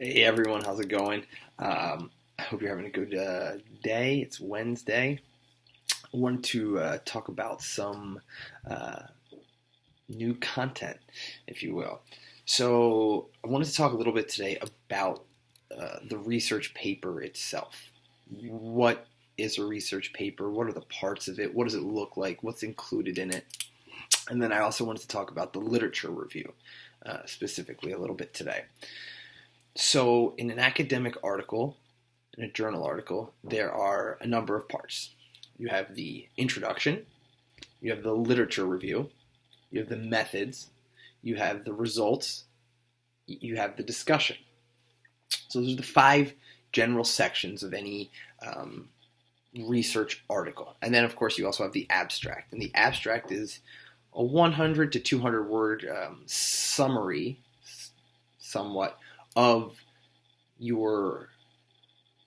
Hey everyone, how's it going? I hope you're having a good day. It's Wednesday. I wanted to talk about some uh, new content, if you will. So, I wanted to talk a little bit today about the research paper itself. What is a research paper? What are the parts of it? What does it look like? What's included in it? And then I also wanted to talk about the literature review, specifically a little bit today. So, in an academic article, in a journal article, there are a number of parts. You have the introduction, you have the literature review, you have the methods, you have the results, you have the discussion. So, those are the five general sections of any research article. And then, of course, you also have the abstract. And the abstract is a 100 to 200 word summary, somewhat, of your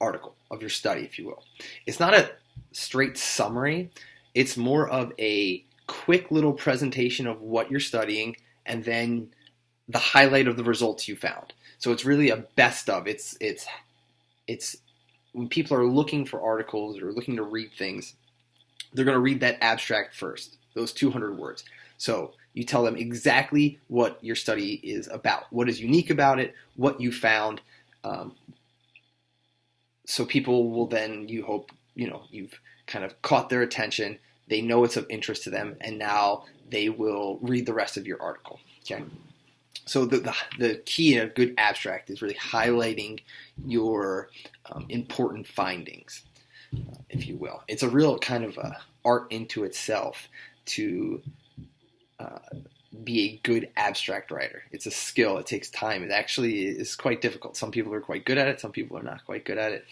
article, of your study, if you will. It's not a straight summary, it's more of a quick little presentation of what you're studying and then the highlight of the results you found. So it's really a best of. It's when people are looking for articles or looking to read things, they're going to read that abstract first, those 200 words. So you tell them exactly what your study is about, what is unique about it, what you found. So people will then, you hope, you've kind of caught their attention. They know it's of interest to them, and now they will read the rest of your article. Okay. So the key in a good abstract is really highlighting your important findings, if you will. It's a real kind of art into itself to be a good abstract writer. It's a skill. It takes time. It actually is quite difficult. Some people are quite good at it. Some people are not quite good at it.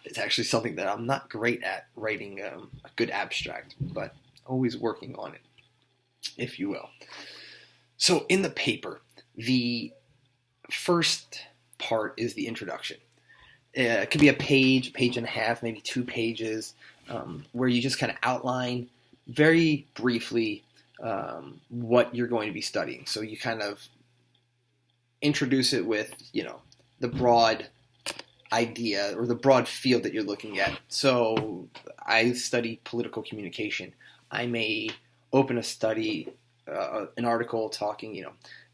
It's actually something that I'm not great at, writing a good abstract, but always working on it, if you will. So in the paper, the first part is the introduction. It could be a page and a half, maybe 2 pages, where you just kind of outline very briefly what you're going to be studying. So you kind of introduce it with, the broad idea or the broad field that you're looking at. So I study political communication. I may open a study, an article talking,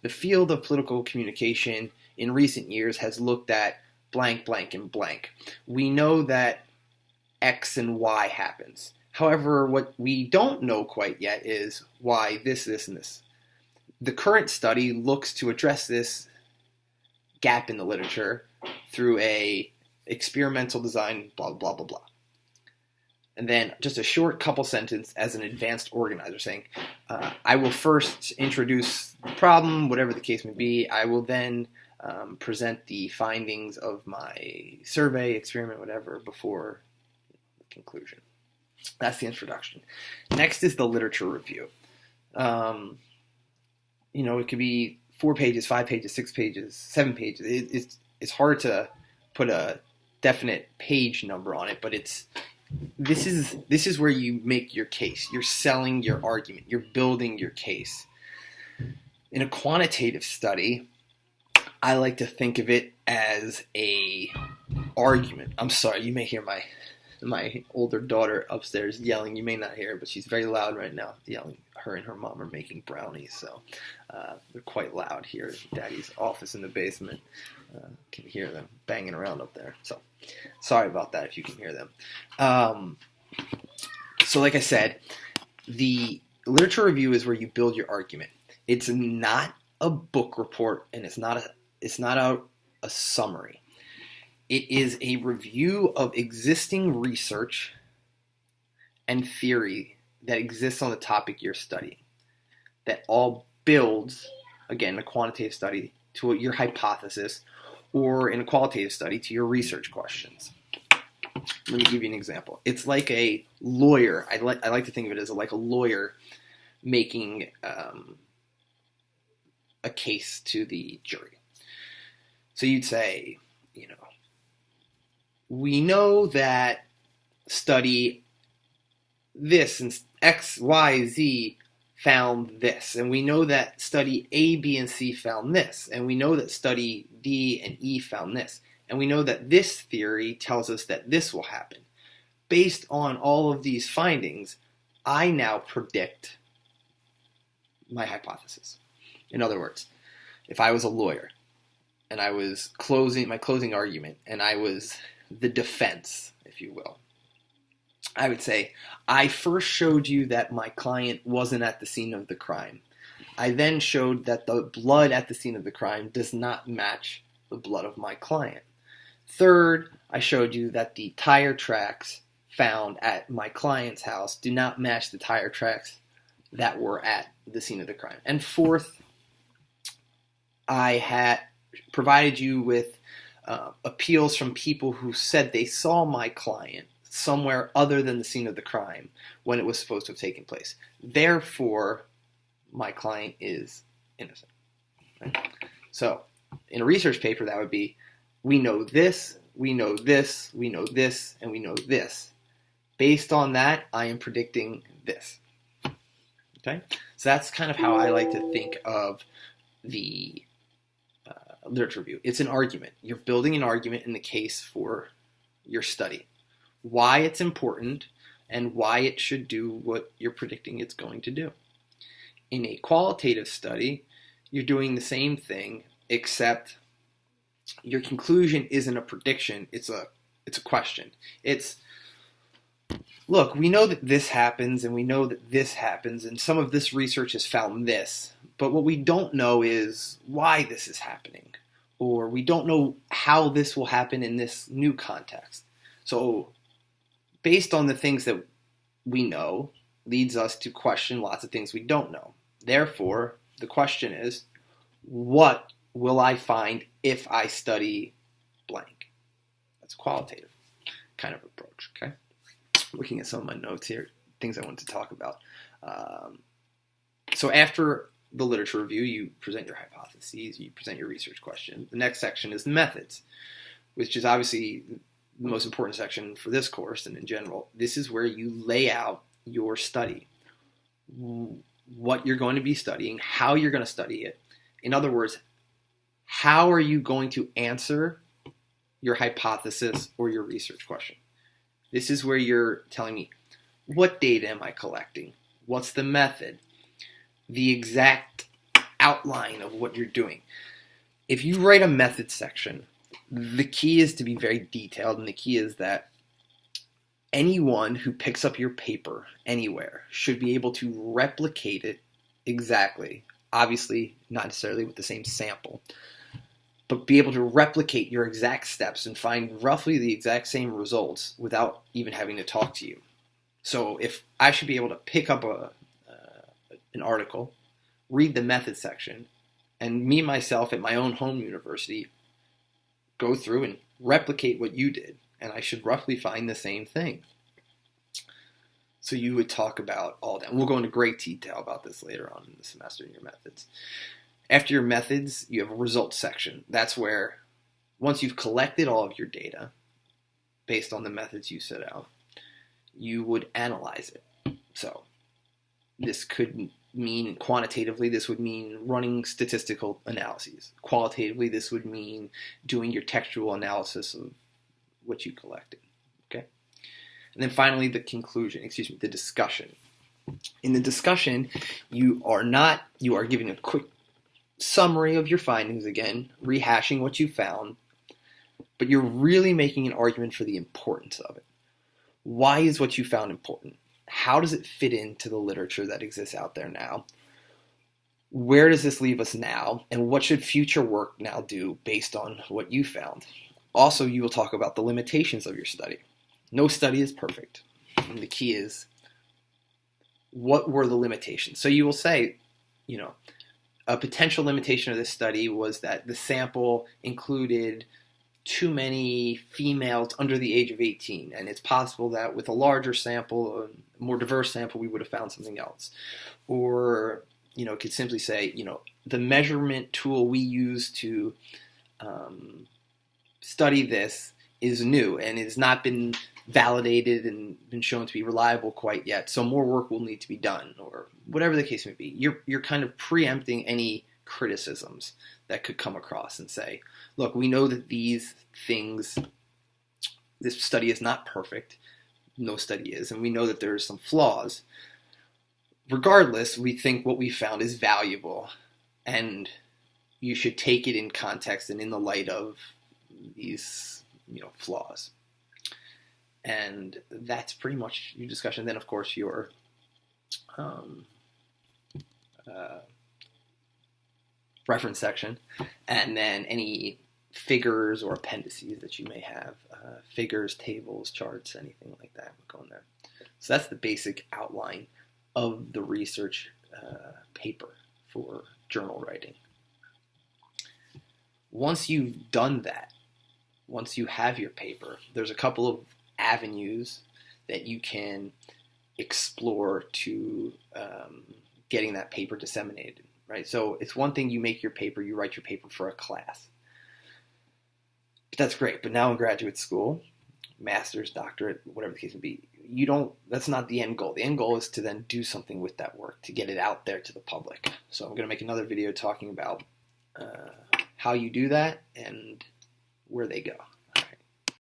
the field of political communication in recent years has looked at blank, blank, and blank. We know that X and Y happens. However, what we don't know quite yet is why this, and this. The current study looks to address this gap in the literature through a experimental design, blah, blah, blah, blah. And then just a short couple sentence as an advanced organizer saying, I will first introduce the problem, whatever the case may be. I will then present the findings of my survey, experiment, whatever, before the conclusion. That's the introduction. Next is the literature review. It could be 4 pages, 5 pages, 6 pages, 7 pages. It's hard to put a definite page number on it, but this is where you make your case. You're selling your argument. You're building your case. In a quantitative study, I like to think of it as a argument. I'm sorry, you may hear my older daughter upstairs yelling. You may not hear her, but she's very loud right now, yelling. Her and her mom are making brownies, so they're quite loud here. Daddy's office in the basement. Can hear them banging around up there. So sorry about that if you can hear them. So like I said, the literature review is where you build your argument. It's not a book report, and it's not a summary. It is a review of existing research and theory that exists on the topic you're studying, that all builds, again, a quantitative study to your hypothesis, or in a qualitative study to your research questions. Let me give you an example. It's like a lawyer. I like to think of it as like a lawyer making a case to the jury. So you'd say, we know that study this and X, Y, Z found this, and we know that study A, B, and C found this, and we know that study D and E found this, and we know that this theory tells us that this will happen. Based on all of these findings, I now predict my hypothesis. In other words, if I was a lawyer and I was closing my closing argument and I was the defense, if you will, I would say, I first showed you that my client wasn't at the scene of the crime. I then showed that the blood at the scene of the crime does not match the blood of my client. Third, I showed you that the tire tracks found at my client's house do not match the tire tracks that were at the scene of the crime. And fourth, I had provided you with appeals from people who said they saw my client somewhere other than the scene of the crime when it was supposed to have taken place. Therefore, my client is innocent. Right? So, in a research paper, that would be, we know this, we know this, we know this, and we know this. Based on that, I am predicting this. Okay? So that's kind of how I like to think of the literature review. It's an argument. You're building an argument in the case for your study. Why it's important and why it should do what you're predicting it's going to do. In a qualitative study, you're doing the same thing, except your conclusion isn't a prediction, it's a question. It's, look, we know that this happens and we know that this happens and some of this research has found this, but what we don't know is why this is happening, or we don't know how this will happen in this new context. So based on the things that we know leads us to question lots of things we don't know. Therefore, the question is, what will I find if I study blank? That's a qualitative kind of approach, okay? Looking at some of my notes here, things I wanted to talk about. So after the literature review, you present your hypotheses, you present your research question. The next section is the methods, which is obviously the most important section for this course and in general. This is where you lay out your study, what you're going to be studying, how you're going to study it. In other words, how are you going to answer your hypothesis or your research question? This is where you're telling me, what data am I collecting? What's the method? The exact outline of what you're doing. If you write a method section, the key is to be very detailed, and the key is that anyone who picks up your paper anywhere should be able to replicate it exactly. Obviously, not necessarily with the same sample, but be able to replicate your exact steps and find roughly the exact same results without even having to talk to you. So if I should be able to pick up an article, read the method section, and me, myself, at my own home university, go through and replicate what you did, and I should roughly find the same thing. So you would talk about all that. And we'll go into great detail about this later on in the semester in your methods. After your methods, you have a results section. That's where, once you've collected all of your data, based on the methods you set out, you would analyze it. So this could mean, quantitatively, this would mean running statistical analyses. Qualitatively, this would mean doing your textual analysis of what you collected. Okay? And then finally, the discussion. In the discussion, you are giving a quick summary of your findings again, rehashing what you found, but you're really making an argument for the importance of it. Why is what you found important? How does it fit into the literature that exists out there now? Where does this leave us now? And what should future work now do based on what you found? Also, you will talk about the limitations of your study. No study is perfect. And the key is, what were the limitations? So you will say, a potential limitation of this study was that the sample included too many females under the age of 18, and it's possible that with a larger sample, a more diverse sample, we would have found something else. Or, it could simply say, the measurement tool we use to study this is new and has not been validated and been shown to be reliable quite yet. So more work will need to be done, or whatever the case may be. You're kind of preempting any criticisms that could come across and say, look, we know that these things, this study is not perfect. No study is, and we know that there's some flaws. Regardless, we think what we found is valuable, and you should take it in context and in the light of these, flaws. And that's pretty much your discussion. Then, of course, your reference section, and then any figures or appendices that you may have, figures, tables, charts, anything like that would go in there. So that's the basic outline of the research paper for journal writing. Once you've done that, once you have your paper, there's a couple of avenues that you can explore to getting that paper disseminated, right? So it's one thing you make your paper, you write your paper for a class. But that's great. But now in graduate school, master's, doctorate, whatever the case may be, that's not the end goal. The end goal is to then do something with that work, to get it out there to the public. So I'm going to make another video talking about how you do that and where they go.